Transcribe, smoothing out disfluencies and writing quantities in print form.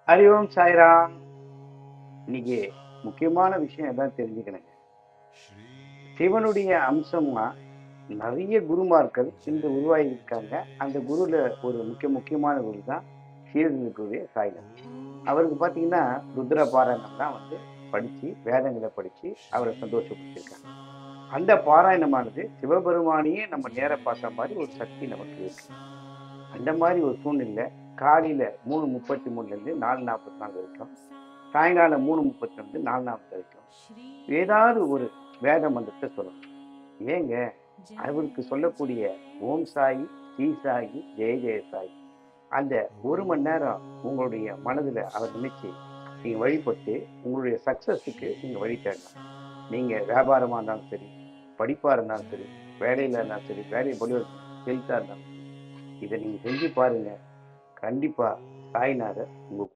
ஹரி ஓம் சாய்ராம். இன்னைக்கு முக்கியமான விஷயம் எதாவது தெரிஞ்சுக்கணுங்க. சிவனுடைய அம்சமா நிறைய குருமார்கள் இன்று உருவாகியிருக்காங்க. அந்த குருல ஒரு முக்கியமான குரு தான் சீரர்களுக்குரிய சாய்நாத். அவருக்கு பார்த்தீங்கன்னா ருத்ர பாராயணம் தான் படிச்சு வேதங்களை படிச்சு அவரை சந்தோஷப்படுத்தியிருக்காங்க. அந்த பாராயணமானது சிவபெருமானையே நம்ம நேர பார்த்த மாதிரி ஒரு சக்தி நமக்கு இருக்கு. அந்த மாதிரி ஒரு சூழ்நிலை காலையில 3:33 4:44 வரைக்கும், சாயங்காலம் 3:32 4:40 வரைக்கும் ஏதாவது ஒரு வேத மந்திரத்தை சொல்லணும். ஏங்க, அவருக்கு சொல்லக்கூடிய ஓம் சாயி, ஸ்ரீ சாயி, ஜெய ஜெய சாயி அந்த 1 மணி நேரம் உங்களுடைய மனதில் அவர் நினைச்சு நீங்கள் வழிபட்டு உங்களுடைய சக்ஸஸுக்கு நீங்கள் வழி தேடலாம். நீங்கள் வியாபாரமாக இருந்தாலும் சரி, படிப்பாக இருந்தாலும் சரி, வேலையில் இருந்தாலும் சரி, வேலையை பொடி ஹெல்த்தாக இருந்தாலும் சரி, இதை நீங்கள் செஞ்சு பாருங்கள். கண்டிப்பாக சாய்நாதர் உங்கள்